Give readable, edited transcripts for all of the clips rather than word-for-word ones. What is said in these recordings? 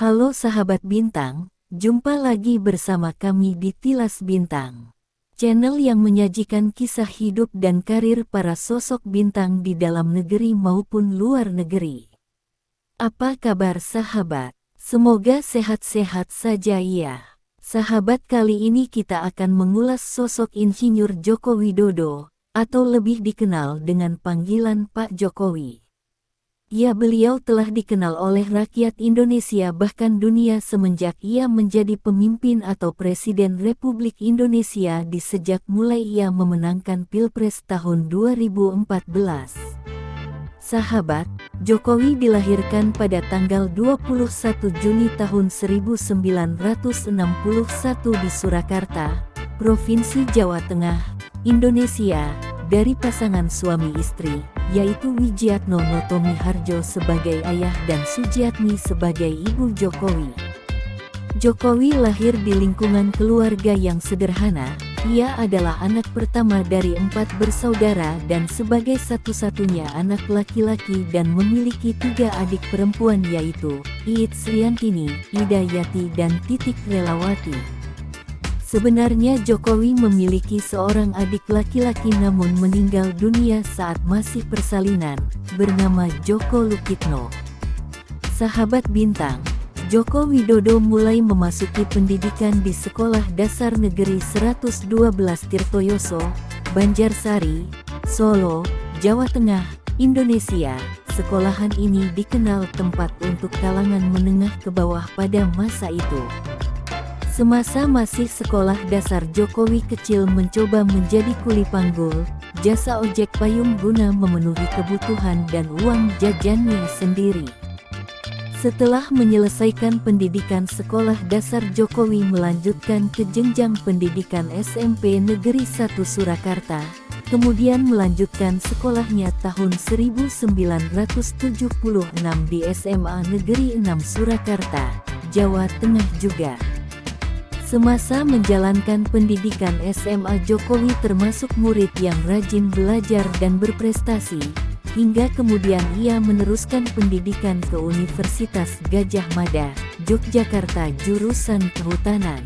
Halo sahabat bintang, jumpa lagi bersama kami di Tilas Bintang. Channel yang menyajikan kisah hidup dan karir para sosok bintang di dalam negeri maupun luar negeri. Apa kabar sahabat? Semoga sehat-sehat saja ya. Sahabat, kali ini kita akan mengulas sosok Insinyur Joko Widodo, atau lebih dikenal dengan panggilan Pak Jokowi. Ya, beliau telah dikenal oleh rakyat Indonesia bahkan dunia semenjak ia menjadi pemimpin atau Presiden Republik Indonesia sejak mulai ia memenangkan Pilpres tahun 2014. Sahabat, Jokowi dilahirkan pada tanggal 21 Juni tahun 1961 di Surakarta, Provinsi Jawa Tengah, Indonesia, dari pasangan suami istri, yaitu Wijiatno Notomiharjo sebagai ayah dan Sujiatmi sebagai ibu Jokowi. Jokowi lahir di lingkungan keluarga yang sederhana. Ia adalah anak pertama dari 4 bersaudara dan sebagai satu-satunya anak laki-laki dan memiliki 3 adik perempuan yaitu Iit Sriantini, Ida Yati dan Titik Relawati. Sebenarnya Jokowi memiliki seorang adik laki-laki namun meninggal dunia saat masih persalinan, bernama Joko Lukitno. Sahabat bintang, Joko Widodo mulai memasuki pendidikan di Sekolah Dasar Negeri 112 Tirtoyoso, Banjarsari, Solo, Jawa Tengah, Indonesia. Sekolahan ini dikenal tempat untuk kalangan menengah ke bawah pada masa itu. Semasa masih sekolah dasar, Jokowi kecil mencoba menjadi kuli panggul, jasa ojek payung guna memenuhi kebutuhan dan uang jajannya sendiri. Setelah menyelesaikan pendidikan sekolah dasar, Jokowi melanjutkan ke jenjang pendidikan SMP Negeri 1 Surakarta, kemudian melanjutkan sekolahnya tahun 1976 di SMA Negeri 6 Surakarta, Jawa Tengah juga. Semasa menjalankan pendidikan SMA, Jokowi termasuk murid yang rajin belajar dan berprestasi, hingga kemudian ia meneruskan pendidikan ke Universitas Gadjah Mada, Yogyakarta jurusan Kehutanan.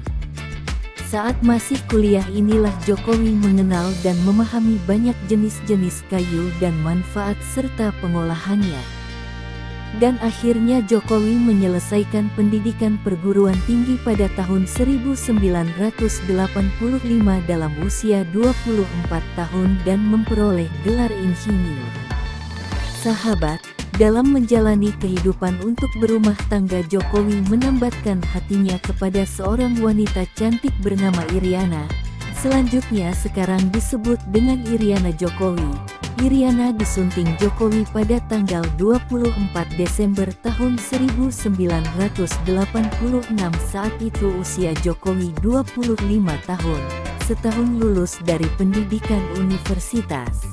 Saat masih kuliah inilah Jokowi mengenal dan memahami banyak jenis-jenis kayu dan manfaat serta pengolahannya. Dan akhirnya Jokowi menyelesaikan pendidikan perguruan tinggi pada tahun 1985 dalam usia 24 tahun dan memperoleh gelar insinyur. Sahabat, dalam menjalani kehidupan untuk berumah tangga, Jokowi menambatkan hatinya kepada seorang wanita cantik bernama Iriana. Selanjutnya sekarang disebut dengan Iriana Jokowi. Iriana disunting Jokowi pada tanggal 24 Desember tahun 1986. Saat itu usia Jokowi 25 tahun, setahun lulus dari pendidikan universitas.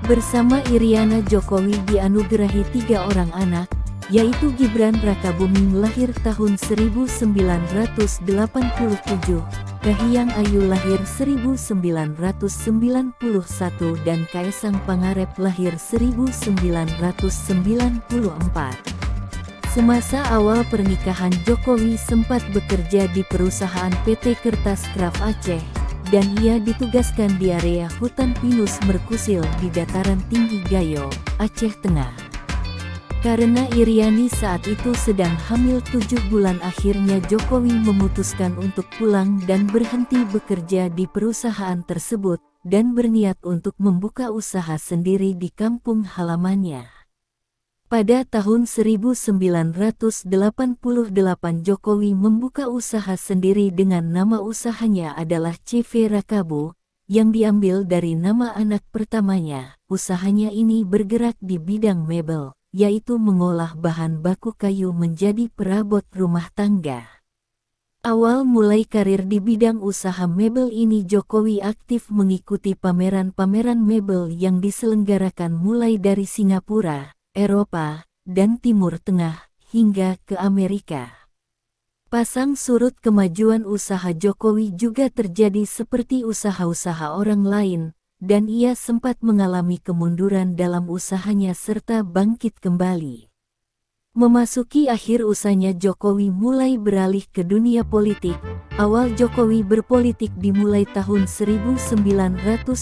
Bersama Iriana, Jokowi dianugerahi 3 orang anak, yaitu Gibran Rakabuming lahir tahun 1987, Kahiyang Ayu lahir 1991 dan Kaesang Pangarep lahir 1994. Semasa awal pernikahan, Jokowi sempat bekerja di perusahaan PT Kertas Kraft Aceh, dan ia ditugaskan di area hutan pinus Merkusil di dataran tinggi Gayo, Aceh Tengah. Karena Iriani saat itu sedang hamil 7 bulan, akhirnya Jokowi memutuskan untuk pulang dan berhenti bekerja di perusahaan tersebut, dan berniat untuk membuka usaha sendiri di kampung halamannya. Pada tahun 1988 Jokowi membuka usaha sendiri dengan nama usahanya adalah CV Rakabu, yang diambil dari nama anak pertamanya. Usahanya ini bergerak di bidang mebel, yaitu mengolah bahan baku kayu menjadi perabot rumah tangga. Awal mulai karir di bidang usaha mebel ini, Jokowi aktif mengikuti pameran-pameran mebel yang diselenggarakan mulai dari Singapura, Eropa, dan Timur Tengah, hingga ke Amerika. Pasang surut kemajuan usaha Jokowi juga terjadi seperti usaha-usaha orang lain, dan ia sempat mengalami kemunduran dalam usahanya serta bangkit kembali. Memasuki akhir usahanya Jokowi mulai beralih ke dunia politik. Awal Jokowi berpolitik dimulai tahun 1998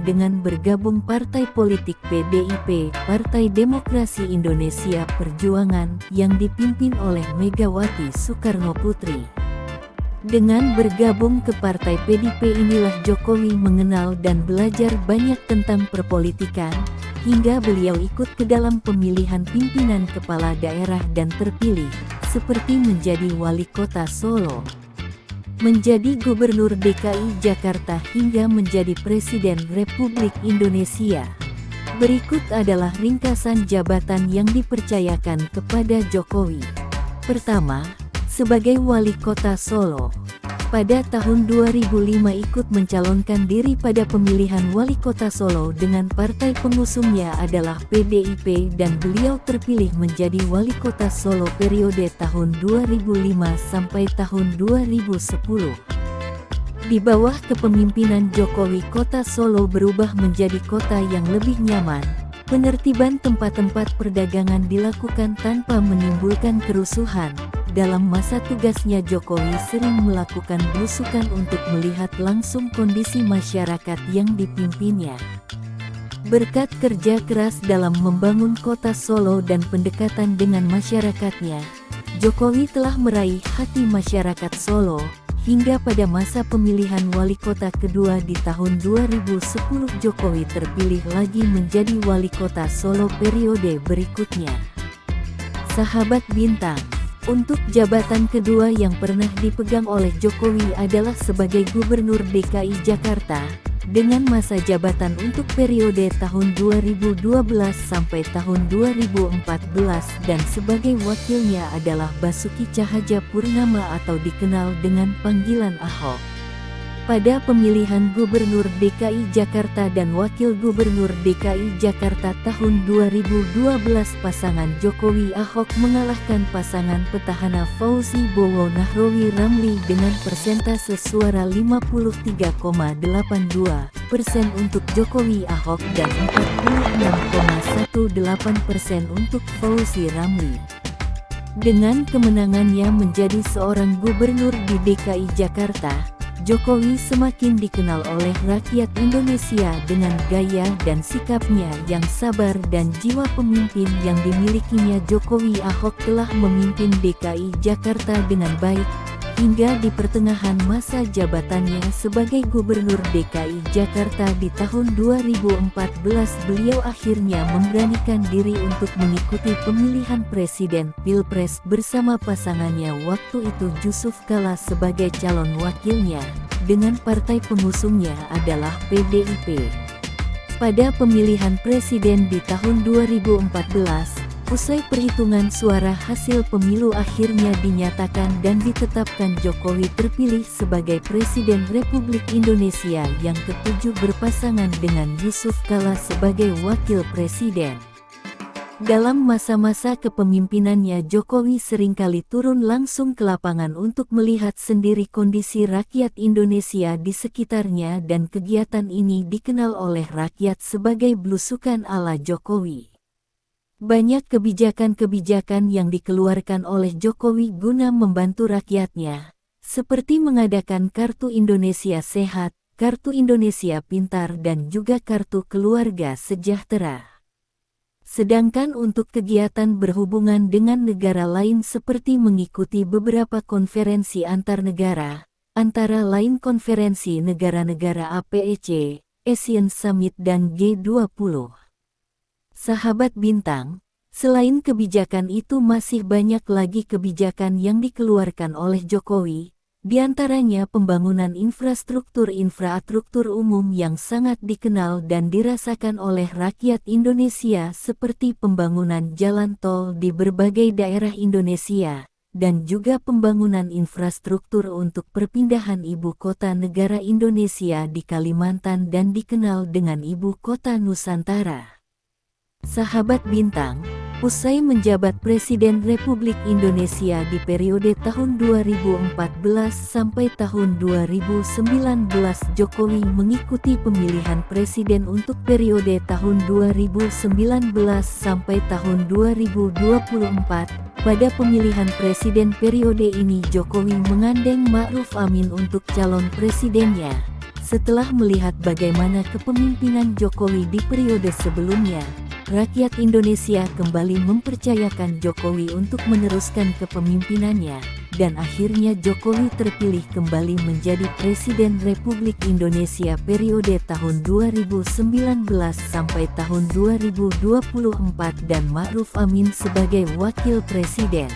dengan bergabung partai politik PDIP, Partai Demokrasi Indonesia Perjuangan, yang dipimpin oleh Megawati Soekarnoputri. Dengan bergabung ke partai PDIP inilah Jokowi mengenal dan belajar banyak tentang perpolitikan, hingga beliau ikut ke dalam pemilihan pimpinan kepala daerah dan terpilih, seperti menjadi wali kota Solo, menjadi gubernur DKI Jakarta hingga menjadi Presiden Republik Indonesia. Berikut adalah ringkasan jabatan yang dipercayakan kepada Jokowi. Pertama, sebagai wali kota Solo. Pada tahun 2005 ikut mencalonkan diri pada pemilihan wali kota Solo dengan partai pengusungnya adalah PDIP dan beliau terpilih menjadi wali kota Solo periode tahun 2005 sampai tahun 2010. Di bawah kepemimpinan Jokowi, kota Solo berubah menjadi kota yang lebih nyaman. Penertiban tempat-tempat perdagangan dilakukan tanpa menimbulkan kerusuhan. Dalam masa tugasnya Jokowi sering melakukan belusukan untuk melihat langsung kondisi masyarakat yang dipimpinnya. Berkat kerja keras dalam membangun kota Solo dan pendekatan dengan masyarakatnya, Jokowi telah meraih hati masyarakat Solo, hingga pada masa pemilihan wali kota kedua di tahun 2010 Jokowi terpilih lagi menjadi wali kota Solo periode berikutnya. Sahabat Bintang, untuk jabatan kedua yang pernah dipegang oleh Jokowi adalah sebagai Gubernur DKI Jakarta, dengan masa jabatan untuk periode tahun 2012 sampai tahun 2014 dan sebagai wakilnya adalah Basuki Cahayapurnama atau dikenal dengan panggilan Ahok. Pada pemilihan Gubernur DKI Jakarta dan Wakil Gubernur DKI Jakarta tahun 2012 pasangan Jokowi Ahok mengalahkan pasangan petahana Fauzi Bowo Nahrawi Ramli dengan persentase suara 53,82% untuk Jokowi Ahok dan 46,18% untuk Fauzi Ramli. Dengan kemenangannya menjadi seorang gubernur di DKI Jakarta, Jokowi semakin dikenal oleh rakyat Indonesia dengan gaya dan sikapnya yang sabar dan jiwa pemimpin yang dimilikinya. Jokowi Ahok telah memimpin DKI Jakarta dengan baik, hingga di pertengahan masa jabatannya sebagai Gubernur DKI Jakarta di tahun 2014 beliau akhirnya memberanikan diri untuk mengikuti pemilihan presiden Pilpres bersama pasangannya waktu itu Yusuf Kala sebagai calon wakilnya, dengan partai pengusungnya adalah PDIP. Pada pemilihan presiden di tahun 2014, usai perhitungan suara hasil pemilu akhirnya dinyatakan dan ditetapkan Jokowi terpilih sebagai Presiden Republik Indonesia yang ke-7 berpasangan dengan Yusuf Kala sebagai Wakil Presiden. Dalam masa-masa kepemimpinannya Jokowi seringkali turun langsung ke lapangan untuk melihat sendiri kondisi rakyat Indonesia di sekitarnya dan kegiatan ini dikenal oleh rakyat sebagai belusukan ala Jokowi. Banyak kebijakan-kebijakan yang dikeluarkan oleh Jokowi guna membantu rakyatnya, seperti mengadakan Kartu Indonesia Sehat, Kartu Indonesia Pintar dan juga Kartu Keluarga Sejahtera. Sedangkan untuk kegiatan berhubungan dengan negara lain seperti mengikuti beberapa konferensi antar negara, antara lain konferensi negara-negara APEC, Asian Summit dan G20. Sahabat Bintang, selain kebijakan itu masih banyak lagi kebijakan yang dikeluarkan oleh Jokowi, di antaranya pembangunan infrastruktur umum yang sangat dikenal dan dirasakan oleh rakyat Indonesia seperti pembangunan jalan tol di berbagai daerah Indonesia, dan juga pembangunan infrastruktur untuk perpindahan ibu kota negara Indonesia di Kalimantan dan dikenal dengan Ibu Kota Nusantara. Sahabat Bintang, Usai menjabat Presiden Republik Indonesia di periode tahun 2014 sampai tahun 2019, Jokowi mengikuti pemilihan presiden untuk periode tahun 2019 sampai tahun 2024. Pada pemilihan presiden periode ini Jokowi menggandeng Ma'ruf Amin untuk calon presidennya. Setelah melihat bagaimana kepemimpinan Jokowi di periode sebelumnya, rakyat Indonesia kembali mempercayakan Jokowi untuk meneruskan kepemimpinannya, dan akhirnya Jokowi terpilih kembali menjadi Presiden Republik Indonesia periode tahun 2019 sampai tahun 2024 dan Ma'ruf Amin sebagai Wakil Presiden.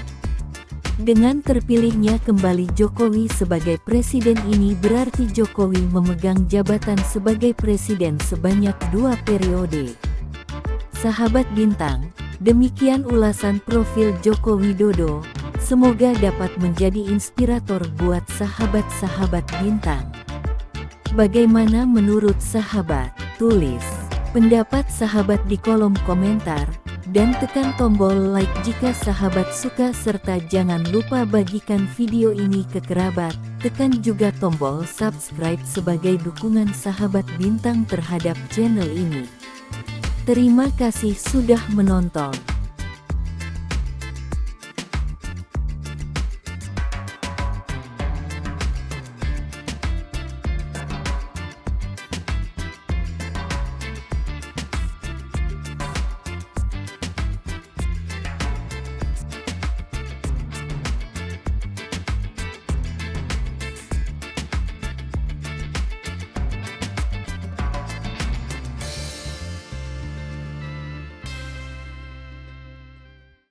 Dengan terpilihnya kembali Jokowi sebagai presiden ini berarti Jokowi memegang jabatan sebagai presiden sebanyak 2 periode. Sahabat Bintang, demikian ulasan profil Joko Widodo. Semoga dapat menjadi inspirator buat sahabat-sahabat Bintang. Bagaimana menurut sahabat? Tulis pendapat sahabat di kolom komentar, dan tekan tombol like jika sahabat suka serta jangan lupa bagikan video ini ke kerabat. Tekan juga tombol subscribe sebagai dukungan sahabat Bintang terhadap channel ini. Terima kasih sudah menonton.